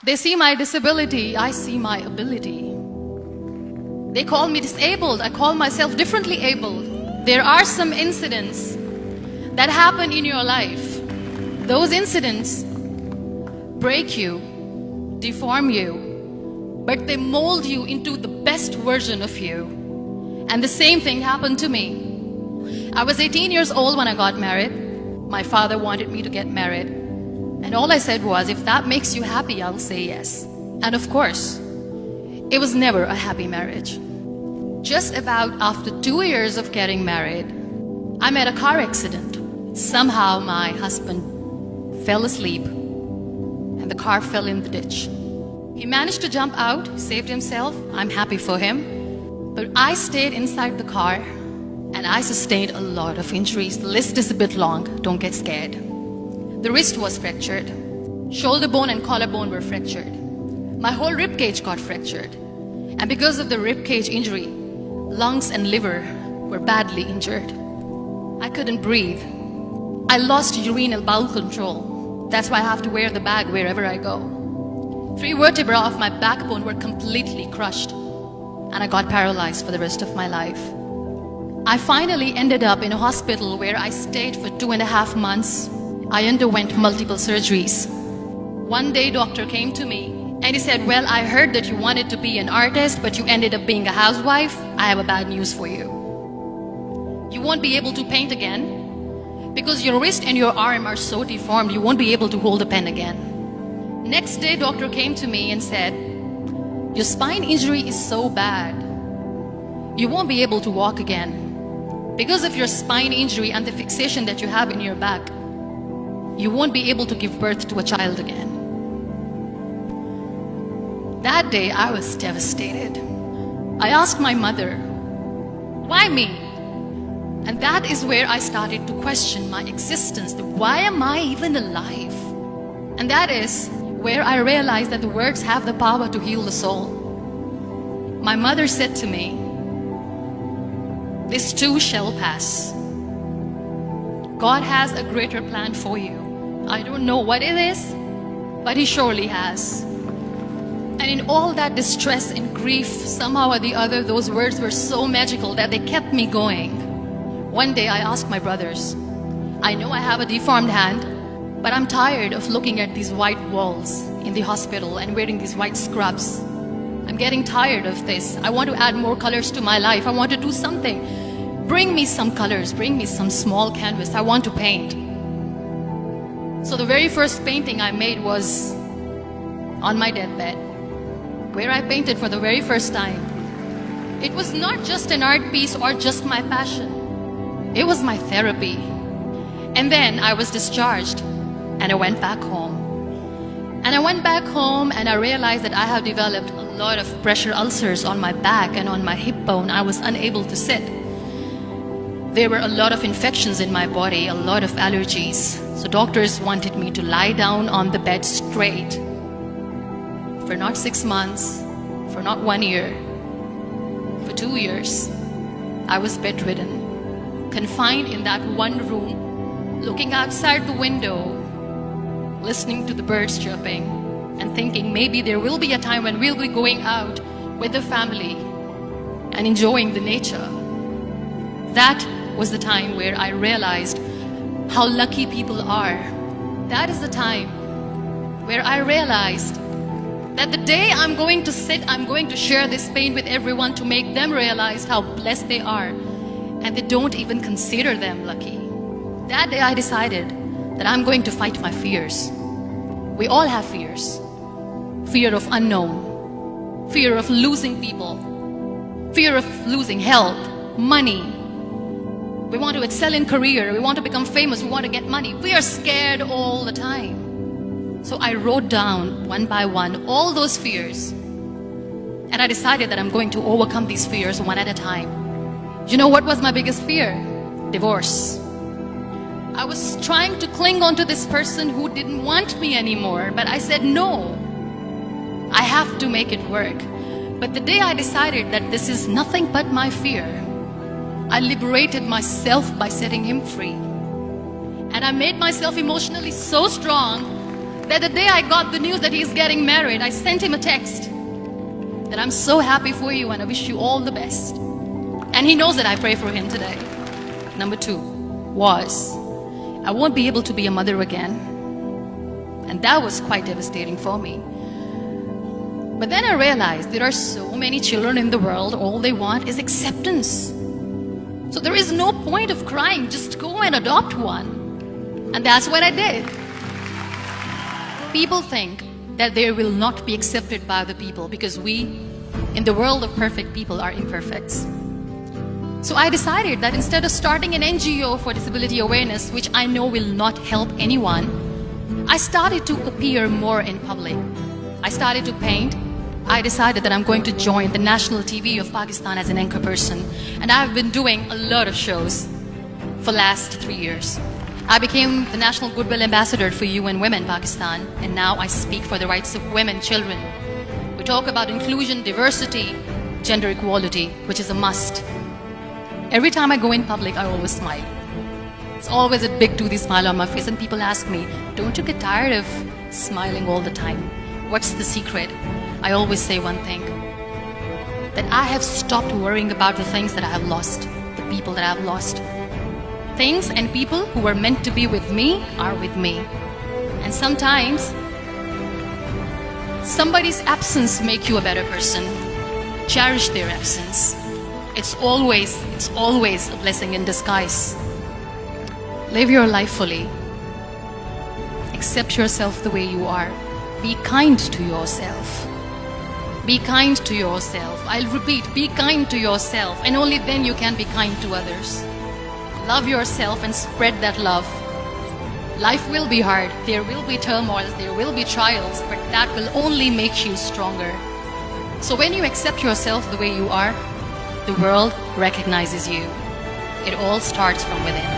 They see my disability, I see my ability. They call me disabled, I call myself differently abled. There are some incidents that happen in your life. Those incidents break you, deform you, but they mold you into the best version of you. And the same thing happened to me. I was 18 years old when I got married. My father wanted me to get married. And all I said was, if that makes you happy, I'll say yes. And of course, it was never a happy marriage. Just about after 2 years of getting married, I met a car accident. Somehow my husband fell asleep and the car fell in the ditch. He managed to jump out, saved himself. I'm happy for him. But I stayed inside the car and I sustained a lot of injuries. The list is a bit long, don't get scared. The wrist was fractured. Shoulder bone and collarbone were fractured. My whole rib cage got fractured. And because of the rib cage injury, lungs and liver were badly injured. I couldn't breathe. I lost urinary bowel control. That's why I have to wear the bag wherever I go. 3 vertebrae of my backbone were completely crushed. And I got paralyzed for the rest of my life. I finally ended up in a hospital where I stayed for 2.5 months. I underwent multiple surgeries. One day, doctor came to me and he said, well, I heard that you wanted to be an artist, but you ended up being a housewife. I have a bad news for you. You won't be able to paint again because your wrist and your arm are so deformed, you won't be able to hold a pen again. Next day, doctor came to me and said, your spine injury is so bad, you won't be able to walk again. Because of your spine injury and the fixation that you have in your back, you won't be able to give birth to a child again. That day, I was devastated. I asked my mother, why me? And that is where I started to question my existence. Why am I even alive? And that is where I realized that the words have the power to heal the soul. My mother said to me, this too shall pass. God has a greater plan for you. I don't know what it is, but He surely has. And in all that distress and grief, somehow or the other, those words were so magical that they kept me going. One day I asked my brothers, I know I have a deformed hand, but I'm tired of looking at these white walls in the hospital and wearing these white scrubs. I'm getting tired of this. I want to add more colors to my life. I want to do something. Bring me some colors. Bring me some small canvas. I want to paint. So the very first painting I made was on my deathbed, where I painted for the very first time. It was not just an art piece or just my passion. It was my therapy. And then I was discharged and I went back home. And I went back home and I realized that I have developed a lot of pressure ulcers on my back and on my hip bone. I was unable to sit. There were a lot of infections in my body, a lot of allergies. So doctors wanted me to lie down on the bed straight for not 6 months, for not 1 year, for 2 years. I was bedridden, confined in that one room, looking outside the window, listening to the birds chirping and thinking maybe there will be a time when we'll be going out with the family and enjoying the nature. That was the time where I realized how lucky people are. That is the time where I realized that the day I'm going to sit, I'm going to share this pain with everyone to make them realize how blessed they are, and they don't even consider them lucky. That day I decided that I'm going to fight my fears. We all have fears. Fear of unknown, fear of losing people, fear of losing health, money. We want to excel in career, we want to become famous, we want to get money. We are scared all the time. So I wrote down one by one all those fears. And I decided that I'm going to overcome these fears one at a time. You know what was my biggest fear? Divorce. I was trying to cling on to this person who didn't want me anymore, but I said no. I have to make it work. But the day I decided that this is nothing but my fear, I liberated myself by setting him free. And I made myself emotionally so strong that the day I got the news that he's getting married, I sent him a text that I'm so happy for you and I wish you all the best. And he knows that I pray for him today. Number 2 was, I won't be able to be a mother again. And that was quite devastating for me. But then I realized there are so many children in the world, all they want is acceptance. So there is no point of crying, just go and adopt one. And that's what I did. People think that they will not be accepted by the people because we, in the world of perfect people, are imperfects. So I decided that instead of starting an NGO for disability awareness, which I know will not help anyone, I started to appear more in public. I started to paint. I decided that I'm going to join the national TV of Pakistan as an anchor person. And I've been doing a lot of shows for the last 3 years. I became the National Goodwill Ambassador for UN Women Pakistan, and now I speak for the rights of women, children. We talk about inclusion, diversity, gender equality, which is a must. Every time I go in public, I always smile. It's always a big toothy smile on my face, and people ask me, don't you get tired of smiling all the time? What's the secret? I always say one thing, that I have stopped worrying about the things that I have lost, the people that I have lost. Things and people who were meant to be with me are with me. And sometimes, somebody's absence makes you a better person. Cherish their absence. It's always a blessing in disguise. Live your life fully. Accept yourself the way you are. Be kind to yourself. Be kind to yourself. I'll repeat, be kind to yourself, and only then you can be kind to others. Love yourself and spread that love. Life will be hard. There will be turmoils, there will be trials, but that will only make you stronger. So when you accept yourself the way you are, the world recognizes you. It all starts from within.